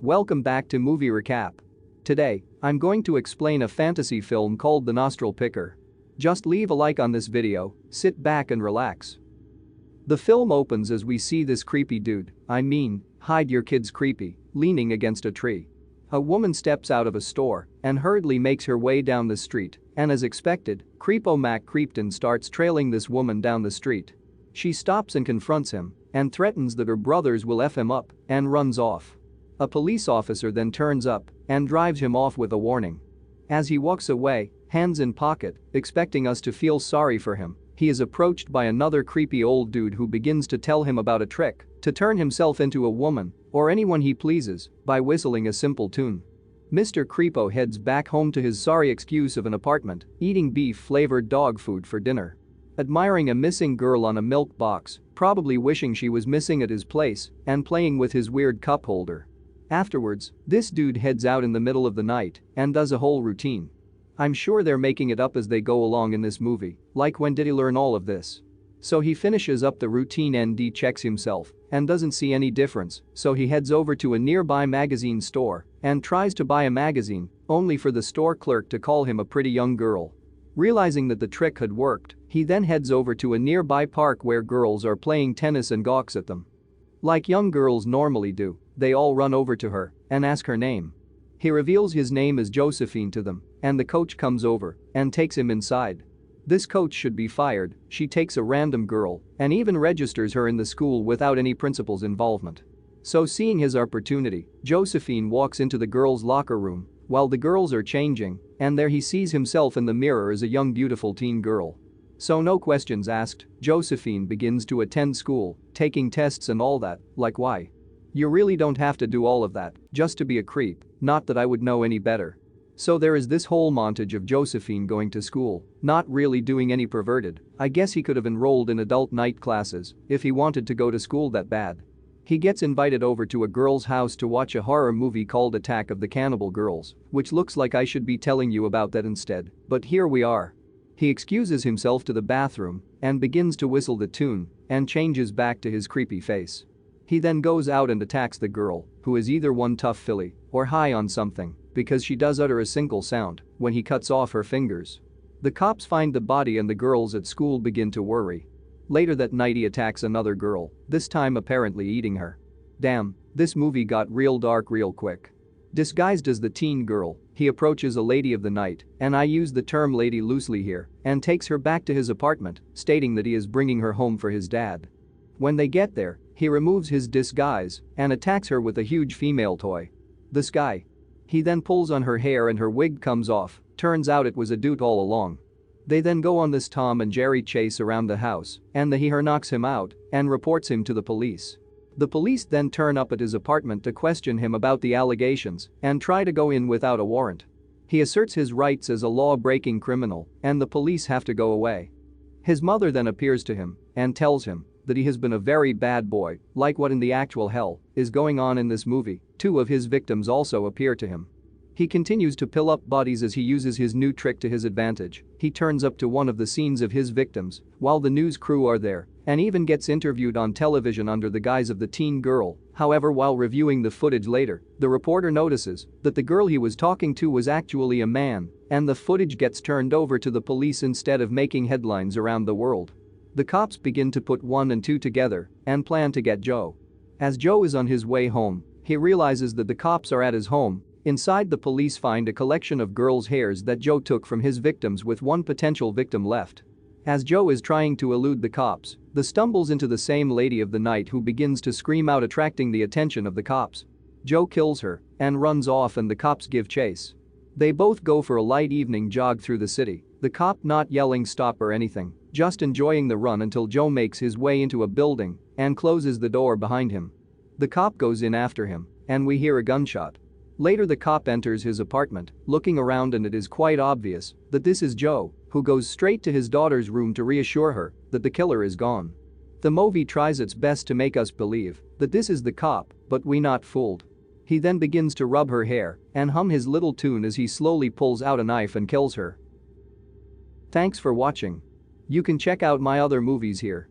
Welcome back to Movie Recap. Today, I'm going to explain a fantasy film called The Nostril Picker. Just leave a like on this video, sit back and relax. The film opens as we see this creepy dude, hide your kids creepy, leaning against a tree. A woman steps out of a store and hurriedly makes her way down the street, and as expected, Creepo Mac Creepton starts trailing this woman down the street. She stops and confronts him and threatens that her brothers will F him up and runs off. A police officer then turns up and drives him off with a warning. As he walks away, hands in pocket, expecting us to feel sorry for him, he is approached by another creepy old dude who begins to tell him about a trick to turn himself into a woman or anyone he pleases by whistling a simple tune. Mr. Creepo heads back home to his sorry excuse of an apartment, eating beef-flavored dog food for dinner. Admiring a missing girl on a milk box, probably wishing she was missing at his place, and playing with his weird cup holder. Afterwards, this dude heads out in the middle of the night and does a whole routine. I'm sure they're making it up as they go along in this movie, like when did he learn all of this? So he finishes up the routine and checks himself and doesn't see any difference, so he heads over to a nearby magazine store and tries to buy a magazine, only for the store clerk to call him a pretty young girl. Realizing that the trick had worked, he then heads over to a nearby park where girls are playing tennis and gawks at them. Like young girls normally do, they all run over to her and ask her name. He reveals his name is Josephine to them, and the coach comes over and takes him inside. This coach should be fired, she takes a random girl and even registers her in the school without any principal's involvement. So seeing his opportunity, Josephine walks into the girls' locker room while the girls are changing, and there he sees himself in the mirror as a young beautiful teen girl. So no questions asked, Josephine begins to attend school, taking tests and all that, like why? You really don't have to do all of that just to be a creep, not that I would know any better. So there is this whole montage of Josephine going to school, not really doing any perverted. I guess he could have enrolled in adult night classes if he wanted to go to school that bad. He gets invited over to a girl's house to watch a horror movie called Attack of the Cannibal Girls, which looks like I should be telling you about that instead, but here we are. He excuses himself to the bathroom and begins to whistle the tune and changes back to his creepy face. He then goes out and attacks the girl, who is either one tough filly or high on something, because she does utter a single sound when he cuts off her fingers. The cops find the body and the girls at school begin to worry. Later that night he attacks another girl, this time apparently eating her. Damn, this movie got real dark real quick. Disguised as the teen girl, he approaches a lady of the night, and I use the term lady loosely here, and takes her back to his apartment, stating that he is bringing her home for his dad. When they get there, he removes his disguise and attacks her with a huge female toy. This guy. He then pulls on her hair and her wig comes off, turns out it was a dude all along. They then go on this Tom and Jerry chase around the house, and the he/her knocks him out and reports him to the police. The police then turn up at his apartment to question him about the allegations and try to go in without a warrant. He asserts his rights as a law-breaking criminal, and the police have to go away. His mother then appears to him and tells him that he has been a very bad boy, like what in the actual hell is going on in this movie. Two of his victims also appear to him. He continues to pill up bodies as he uses his new trick to his advantage. He turns up to one of the scenes of his victims while the news crew are there and even gets interviewed on television under the guise of the teen girl. However, while reviewing the footage later, the reporter notices that the girl he was talking to was actually a man, and the footage gets turned over to the police instead of making headlines around the world. The cops begin to put 1 and 2 together and plan to get Joe. As Joe is on his way home, he realizes that the cops are at his home. Inside, the police find a collection of girls' hairs that Joe took from his victims with one potential victim left. As Joe is trying to elude the cops, he stumbles into the same lady of the night who begins to scream out, attracting the attention of the cops. Joe kills her and runs off, and the cops give chase. They both go for a light evening jog through the city, the cop not yelling stop or anything, just enjoying the run until Joe makes his way into a building and closes the door behind him. The cop goes in after him, and we hear a gunshot. Later the cop enters his apartment, looking around, and it is quite obvious that this is Joe, who goes straight to his daughter's room to reassure her that the killer is gone. The movie tries its best to make us believe that this is the cop, but we not fooled. He then begins to rub her hair and hum his little tune as he slowly pulls out a knife and kills her. Thanks for watching. You can check out my other movies here.